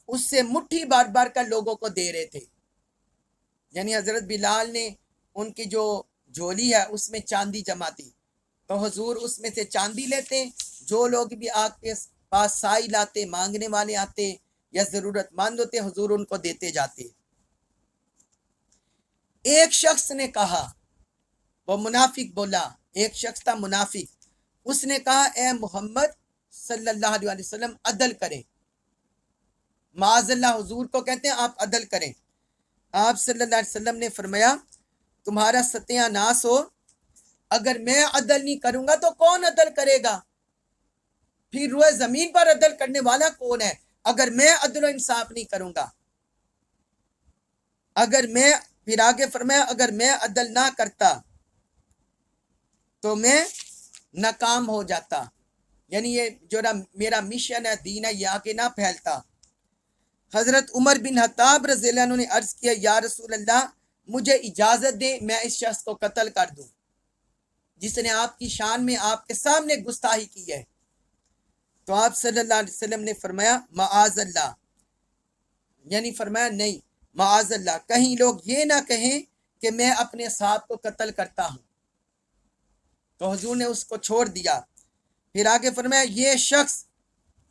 اس سے مٹھی بار بار کا لوگوں کو دے رہے تھے، یعنی حضرت بلال نے ان کی جو جھولی ہے اس میں چاندی جمع تھی، تو حضور اس میں سے چاندی لیتے، جو لوگ بھی آپ کے پاس سائل آتے، مانگنے والے آتے یا ضرورت مند ہوتے، حضور ان کو دیتے جاتے۔ ایک شخص نے کہا، وہ منافق بولا، ایک شخص تھا منافق، اس نے کہا اے محمد صلی اللہ علیہ وسلم عدل کریں، معاذ اللہ حضور کو کہتے ہیں آپ عدل کریں۔ آپ صلی اللہ علیہ وسلم نے فرمایا تمہارا ستیہ ناس ہو، اگر میں عدل نہیں کروں گا تو کون عدل کرے گا؟ پھر روئے زمین پر عدل کرنے والا کون ہے اگر میں عدل و انصاف نہیں کروں گا؟ پھر آگے فرمایا اگر میں عدل نہ کرتا تو میں ناکام ہو جاتا، یعنی یہ جو میرا مشن ہے، دین ہے، یہ آگے نہ پھیلتا۔ حضرت عمر بن خطاب رضی اللہ عنہ نے عرض کیا یا رسول اللہ مجھے اجازت دیں میں اس شخص کو قتل کر دوں جس نے آپ کی شان میں آپ کے سامنے گستاخی کی ہے۔ تو آپ صلی اللہ علیہ وسلم نے فرمایا معاذ اللہ، یعنی فرمایا نہیں، معاذ اللہ، کہیں لوگ یہ نہ کہیں کہ میں اپنے صاحب کو قتل کرتا ہوں۔ تو حضور نے اس کو چھوڑ دیا۔ پھر آگے فرمایا یہ شخص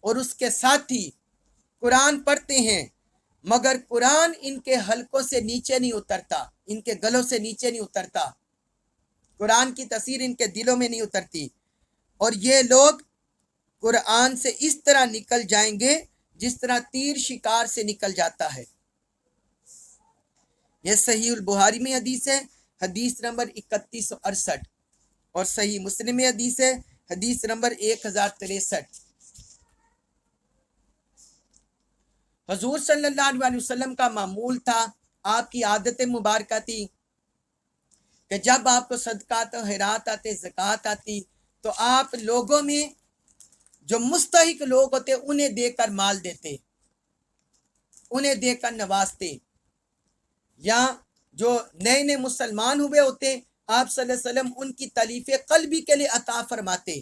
اور اس کے ساتھی قرآن پڑھتے ہیں مگر قرآن ان کے حلقوں سے نیچے نہیں اترتا، ان کے گلوں سے نیچے نہیں اترتا، قرآن کی تاثیر ان کے دلوں میں نہیں اترتی، اور یہ لوگ قرآن سے اس طرح نکل جائیں گے جس طرح تیر شکار سے نکل جاتا ہے۔ یہ صحیح البخاری میں حدیث ہے، حدیث نمبر 3168، اور صحیح مسلم میں حدیث ہے، حدیث نمبر 1063۔ حضور صلی اللہ علیہ وسلم کا معمول تھا، آپ کی عادت مبارکہ تھی کہ جب آپ کو صدقات و خیرات آتے، زکوٰۃ آتی، تو آپ لوگوں میں جو مستحق لوگ ہوتے انہیں دے کر مال دیتے، انہیں دے کر نوازتے، یا جو نئے نئے مسلمان ہوئے ہوتے آپ صلی اللہ علیہ وسلم ان کی تالیف قلبی کے لیے عطا فرماتے،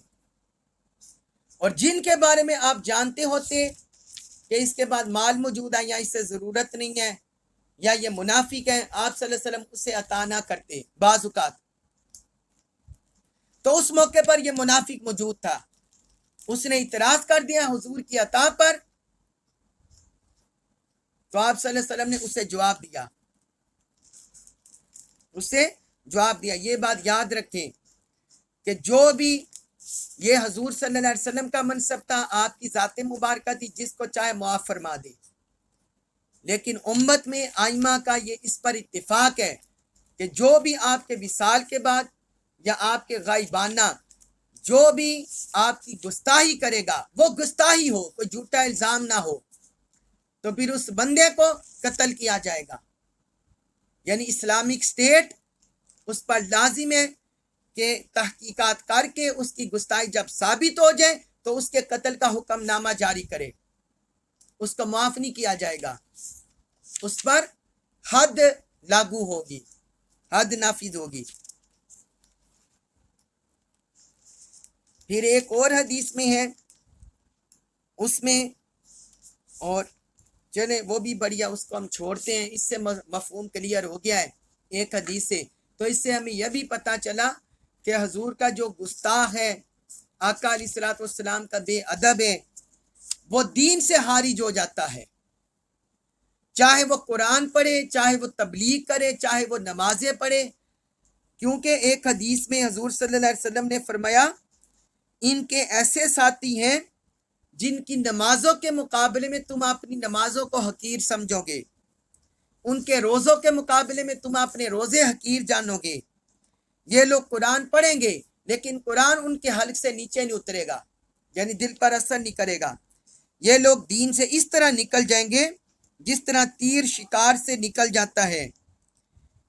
اور جن کے بارے میں آپ جانتے ہوتے کہ اس کے بعد مال موجود ہے یا اس سے ضرورت نہیں ہے یا یہ منافق ہے، آپ صلی اللہ علیہ وسلم اسے عطا نہ کرتے بعض اوقات. تو اس موقع پر یہ منافق موجود تھا، اس نے اعتراض کر دیا حضور کی عطا پر، تو آپ صلی اللہ علیہ وسلم نے اسے جواب دیا. یہ بات یاد رکھیں کہ جو بھی یہ حضور صلی اللہ علیہ وسلم کا منصب تھا، آپ کی ذات مبارکہ تھی، جس کو چاہے معاف فرما دے، لیکن امت میں ائمہ کا یہ اس پر اتفاق ہے کہ جو بھی آپ کے وصال کے بعد یا آپ کے غائبانہ جو بھی آپ کی گستاخی کرے گا، وہ گستاخی ہو، کوئی جھوٹا الزام نہ ہو، تو پھر اس بندے کو قتل کیا جائے گا. یعنی اسلامک اسٹیٹ اس پر لازم ہے کہ تحقیقات کر کے اس کی گستاخی جب ثابت ہو جائے تو اس کے قتل کا حکم نامہ جاری کرے، اس کو معاف نہیں کیا جائے گا، اس پر حد لاگو ہوگی، حد نافذ ہوگی. پھر ایک اور حدیث میں ہے، اس میں، اور چلیں وہ بھی بڑھیا، اس کو ہم چھوڑتے ہیں، اس سے مفہوم کلیئر ہو گیا ہے ایک حدیث سے. تو اس سے ہمیں یہ بھی پتہ چلا کہ حضور کا جو گستاخ ہے، آقا علیہ الصلوۃ والسلام کا بے ادب ہے، وہ دین سے خارج ہو جاتا ہے، چاہے وہ قرآن پڑھے، چاہے وہ تبلیغ کرے، چاہے وہ نمازیں پڑھے. کیونکہ ایک حدیث میں حضور صلی اللہ علیہ وسلم نے فرمایا، ان کے ایسے ساتھی ہیں جن کی نمازوں کے مقابلے میں تم اپنی نمازوں کو حقیر سمجھو گے، ان کے روزوں کے مقابلے میں تم اپنے روزے حقیر جانو گے. یہ لوگ قرآن پڑھیں گے لیکن قرآن ان کے حلق سے نیچے نہیں اترے گا، یعنی دل پر اثر نہیں کرے گا. یہ لوگ دین سے اس طرح نکل جائیں گے جس طرح تیر شکار سے نکل جاتا ہے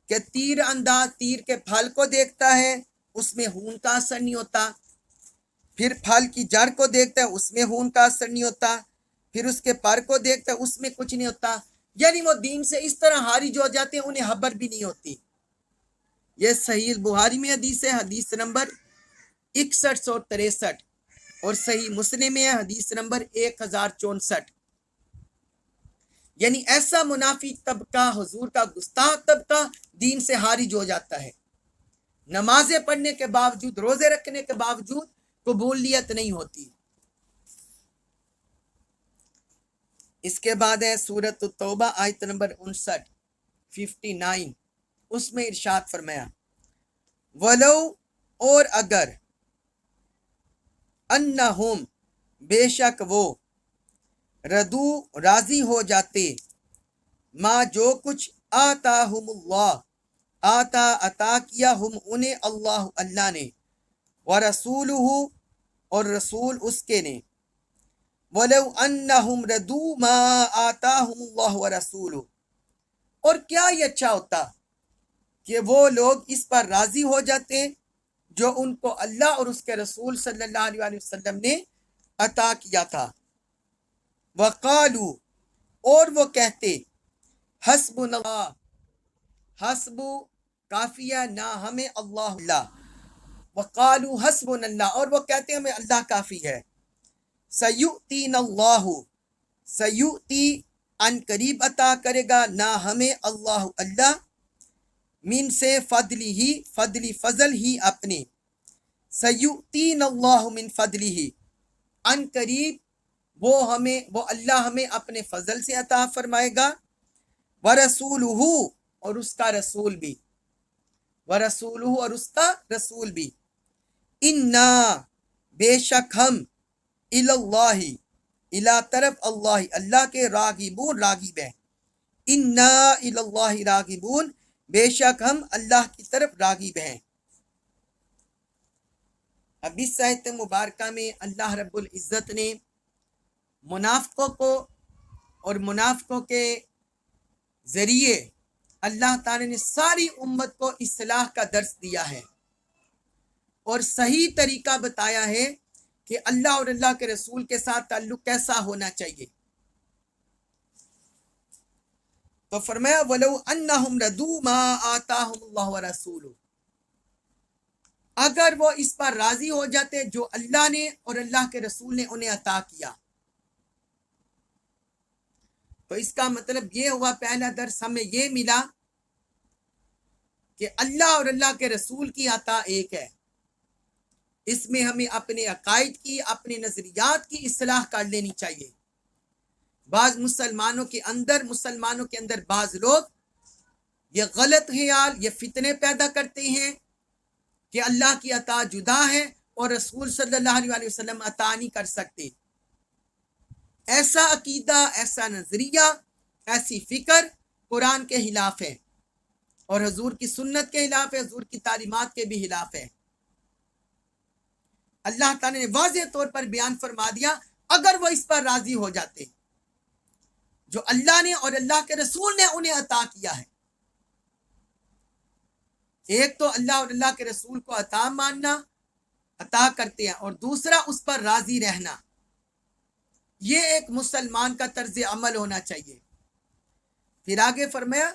کہ تیر انداز تیر کے پھل کو دیکھتا ہے، اس میں خون کا اثر نہیں ہوتا، پھر پھل کی جڑ کو دیکھتا ہے، اس میں خون کا اثر نہیں ہوتا، پھر اس کے پر کو دیکھتا ہے، اس میں کچھ نہیں ہوتا. یعنی وہ دین سے اس طرح خارج ہو جاتے ہیں، انہیں خبر بھی نہیں ہوتی. یہ صحیح بخاری میں حدیث ہے، حدیث نمبر 6163، اور صحیح مسلم میں ہے، حدیث نمبر 1064. یعنی ایسا منافق طبقہ، حضور کا گستاخ طبقہ دین سے خارج ہو جاتا ہے، نمازیں پڑھنے کے باوجود، روزے رکھنے کے باوجود قبولیت نہیں ہوتی. اس کے بعد ہے سورۃ التوبہ آیت نمبر 59، اس میں ارشاد فرمایا، ولو، اور اگر، انہم، بے شک وہ، ردو، راضی ہو جاتے، ما، جو کچھ، آتاہم اللہ، آتا، عطا کیا، ہم انہیں، اللہ نے، ورسولہ، اور رسول اس کے نے، ولو انہم ردو ما آتاہم اللہ ورسولہ، اور کیا یہ اچھا ہوتا کہ وہ لوگ اس پر راضی ہو جاتے جو ان کو اللہ اور اس کے رسول صلی اللہ علیہ وسلم نے عطا کیا تھا. وقالو، اور وہ کہتے، حسبنا اللہ، حسب کافیہ، نہ ہمیں اللہ، وقالو حسبنا اللہ، اور وہ کہتے ہمیں اللہ کافی ہے. سیؤتینا اللہ، سیؤتی، ان قریب عطا کرے گا، نہ ہمیں اللہ، من سے، فضلی، فضل ہی اپنے، سیؤتین اللہ من فضلہ، ان قریب وہ اللہ ہمیں اپنے فضل سے عطا فرمائے گا. ورسولہ، اور اس کا رسول بھی، ورسولہ، اور اس کا رسول بھی. انا، بے شک ہم، اللہ، الا، طرف، اللہ کے، راغبون، راغب ہیں. انا اللہ راغبون، بے شک ہم اللہ کی طرف راغب ہیں. اب اس آیت مبارکہ میں اللہ رب العزت نے منافقوں کو اور منافقوں کے ذریعے اللہ تعالی نے ساری امت کو اصلاح کا درس دیا ہے اور صحیح طریقہ بتایا ہے کہ اللہ اور اللہ کے رسول کے ساتھ تعلق کیسا ہونا چاہیے. تو فرمایا، وَلَوْ أَنَّهُمْ رَضُوا مَا آتَاهُمُ اللَّهُ وَرَسُولُهُ، اگر وہ اس پر راضی ہو جاتے جو اللہ نے اور اللہ کے رسول نے انہیں عطا کیا. تو اس کا مطلب یہ ہوا، پہلا درس ہمیں یہ ملا کہ اللہ اور اللہ کے رسول کی عطا ایک ہے. اس میں ہمیں اپنے عقائد کی، اپنے نظریات کی اصلاح کر لینی چاہیے. بعض مسلمانوں کے اندر بعض لوگ یہ غلط خیال، یہ فتنے پیدا کرتے ہیں کہ اللہ کی عطا جدا ہے اور رسول صلی اللہ علیہ وسلم عطا نہیں کر سکتے. ایسا عقیدہ، ایسا نظریہ، ایسی فکر قرآن کے خلاف ہے اور حضور کی سنت کے خلاف ہے، حضور کی تعلیمات کے بھی خلاف ہے. اللہ تعالیٰ نے واضح طور پر بیان فرما دیا، اگر وہ اس پر راضی ہو جاتے جو اللہ نے اور اللہ کے رسول نے انہیں عطا کیا ہے. ایک تو اللہ اور اللہ کے رسول کو عطا ماننا، عطا کرتے ہیں، اور دوسرا اس پر راضی رہنا. یہ ایک مسلمان کا طرز عمل ہونا چاہیے. پھر آگے فرمایا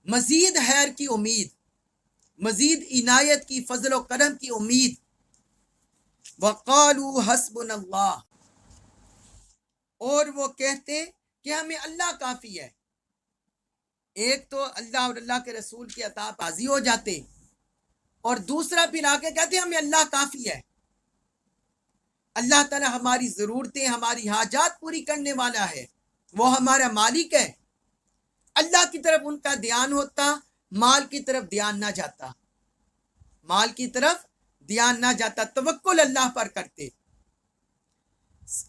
مزید خیر کی امید، مزید عنایت کی، فضل و کرم کی امید. وقالوا حسبنا اللہ، اور وہ کہتے کہ ہمیں اللہ کافی ہے. ایک تو اللہ اور اللہ کے رسول کی عطا راضی ہو جاتے، اور دوسرا پھر آگے کہتے ہمیں اللہ کافی ہے. اللہ تعالیٰ ہماری ضرورتیں، ہماری حاجات پوری کرنے والا ہے، وہ ہمارا مالک ہے. اللہ کی طرف ان کا دھیان ہوتا، مال کی طرف دھیان نہ جاتا، مال کی طرف دھیان نہ جاتا، توکل اللہ پر کرتے.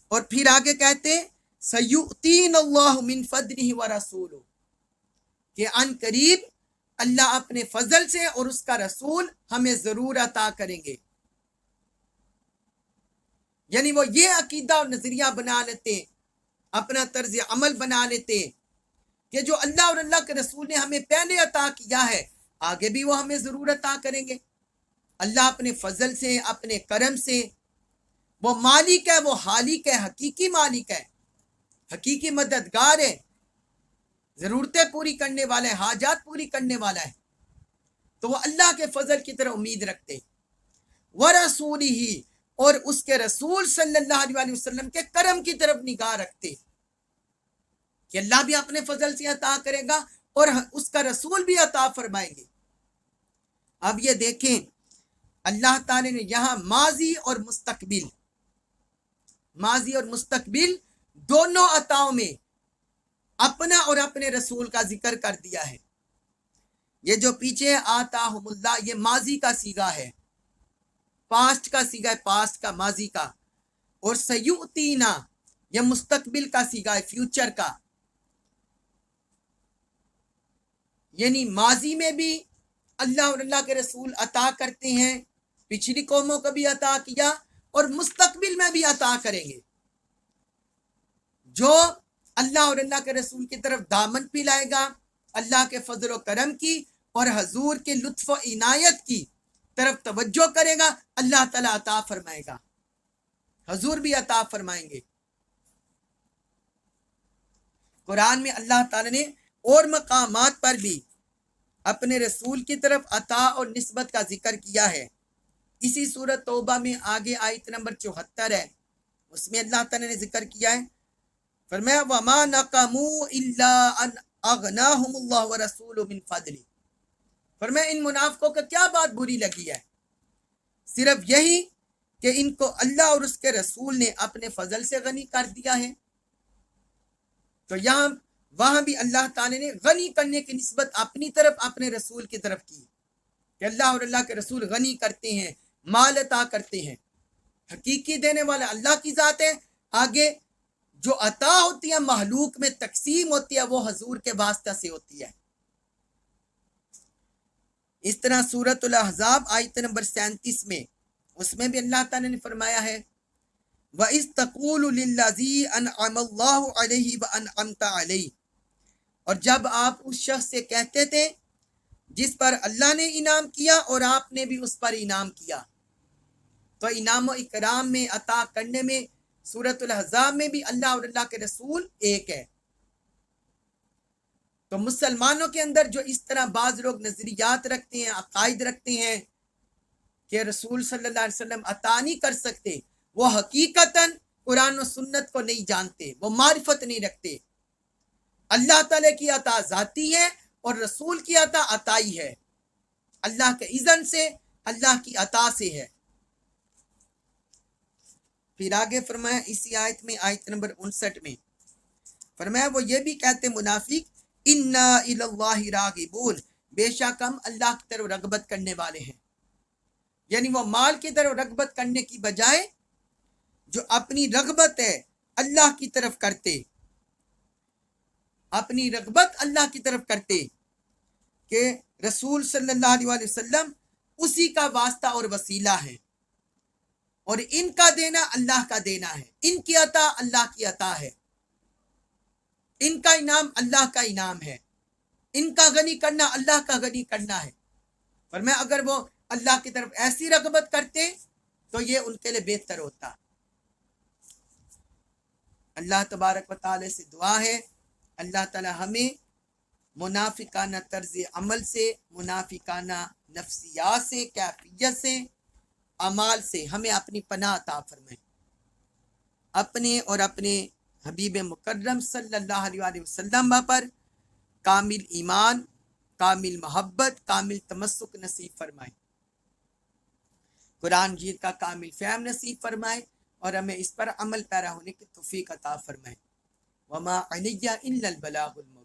اور پھر آگے کہتے سیؤتین اللہ من فضلہ ورسولہ، کہ ان قریب اللہ اپنے فضل سے اور اس کا رسول ہمیں ضرور عطا کریں گے. یعنی وہ یہ عقیدہ اور نظریہ بنا لیتے، اپنا طرز عمل بنا لیتے کہ جو اللہ اور اللہ کے رسول نے ہمیں پہلے عطا کیا ہے آگے بھی وہ ہمیں ضرور عطا کریں گے. اللہ اپنے فضل سے، اپنے کرم سے، وہ مالک ہے، وہ خالق ہے، حقیقی مالک ہے، حقیقی مددگار ہے، ضرورتیں پوری کرنے والا ہے، حاجات پوری کرنے والا ہے. تو وہ اللہ کے فضل کی طرح امید رکھتے. وَرَسُولِهِ، اور اس کے رسول صلی اللہ علیہ وسلم کے کرم کی طرف نگاہ رکھتے کہ اللہ بھی اپنے فضل سے عطا کرے گا اور اس کا رسول بھی عطا فرمائیں گے. اب یہ دیکھیں اللہ تعالی نے یہاں ماضی اور مستقبل دونوں عطاؤں میں اپنا اور اپنے رسول کا ذکر کر دیا ہے. یہ جو پیچھے آتاہم اللہ، یہ ماضی کا صیغہ ہے، پاسٹ کا صیغہ ہے، پاسٹ کا، ماضی کا. اور سیؤتینا یہ مستقبل کا صیغہ ہے، فیوچر کا. یعنی ماضی میں بھی اللہ اور اللہ کے رسول عطا کرتے ہیں، پچھلی قوموں کو بھی عطا کیا، اور مستقبل میں بھی عطا کریں گے. جو اللہ اور اللہ کے رسول کی طرف دامن پھیلائے گا، اللہ کے فضل و کرم کی اور حضور کے لطف و عنایت کی طرف توجہ کرے گا، اللہ تعالیٰ عطا فرمائے گا، حضور بھی عطا فرمائیں گے. قرآن میں اللہ تعالیٰ نے اور مقامات پر بھی اپنے رسول کی طرف عطا اور نسبت کا ذکر کیا ہے. اسی سورۃ توبہ میں آگے آیت نمبر 74 ہے، اس میں اللہ تعالیٰ نے ذکر کیا ہے، فرمایا وَمَا نَقَمُوا إِلَّا أَنْ أَغْنَاهُمُ اللَّهُ وَرَسُولُهُ مِنْ فَضْلِهِ. فرمایا ان منافقوں کو کیا بات بری لگی ہے، صرف یہی کہ ان کو اللہ اور اس کے رسول نے اپنے فضل سے غنی کر دیا ہے. تو وہاں بھی اللہ تعالی نے غنی کرنے کی نسبت اپنی طرف، اپنے رسول کی طرف کی کہ اللہ اور اللہ کے رسول غنی کرتے ہیں، مال عطا کرتے ہیں. حقیقی دینے والا اللہ کی ذات ہے. آگے جو عطا ہوتی ہے، مخلوق میں تقسیم ہوتی ہے، وہ حضور کے واسطہ سے ہوتی ہے. اس طرح سورۃ الاحزاب آیت نمبر 37 میں، اس میں بھی اللہ تعالی نے فرمایا ہے وَإِذْ تَقُولُ لِلَّذِي أَنْعَمَ اللَّهُ عَلَيْهِ وَأَنْعَمْتَ عَلَيْهِ، اور جب آپ اس شخص سے کہتے تھے جس پر اللہ نے انعام کیا اور آپ نے بھی اس پر انعام کیا. تو انعام و اکرام میں، عطا کرنے میں سورۃ الاحزاب میں بھی اللہ اور اللہ کے رسول ایک ہے. تو مسلمانوں کے اندر جو اس طرح بعض لوگ نظریات رکھتے ہیں، عقائد رکھتے ہیں کہ رسول صلی اللہ علیہ وسلم عطا نہیں کر سکتے، وہ حقیقتاً قرآن و سنت کو نہیں جانتے، وہ معرفت نہیں رکھتے۔ اللہ تعالیٰ کی عطا ذاتی ہے اور رسول کی عطا عطائی ہے، اللہ کے اذن سے، اللہ کی عطا سے ہے۔ پھر آگے فرمایا اسی آیت میں، آیت نمبر 59 میں فرمایا وہ یہ بھی کہتے منافق، انا الی اللہ راغبون، بے شک ہم اللہ کی طرف رغبت کرنے والے ہیں، یعنی وہ مال کی طرف رغبت کرنے کی بجائے جو اپنی رغبت ہے اللہ کی طرف کرتے، اپنی رغبت اللہ کی طرف کرتے کہ رسول صلی اللہ علیہ وسلم اسی کا واسطہ اور وسیلہ ہے، اور ان کا دینا اللہ کا دینا ہے، ان کی عطا اللہ کی عطا ہے، ان کا انعام اللہ کا انعام ہے، ان کا غنی کرنا اللہ کا غنی کرنا ہے۔ فرمایا اگر وہ اللہ کی طرف ایسی رغبت کرتے تو یہ ان کے لیے بہتر ہوتا۔ اللہ تبارک و تعالی سے دعا ہے اللہ تعالی ہمیں منافقانہ طرز عمل سے، منافقانہ نفسیات سے، کیفیت سے، اعمال سے ہمیں اپنی پناہ عطا فرمائے، اپنے اور اپنے حبیب مکرم صلی اللہ علیہ وسلم پر کامل ایمان، کامل محبت، کامل تمسک نصیب فرمائے، قرآن مجید کا کامل فہم نصیب فرمائے، اور ہمیں اس پر عمل پیرا ہونے کی توفیق عطا فرمائے۔ وما علی الا البلاغ المبین۔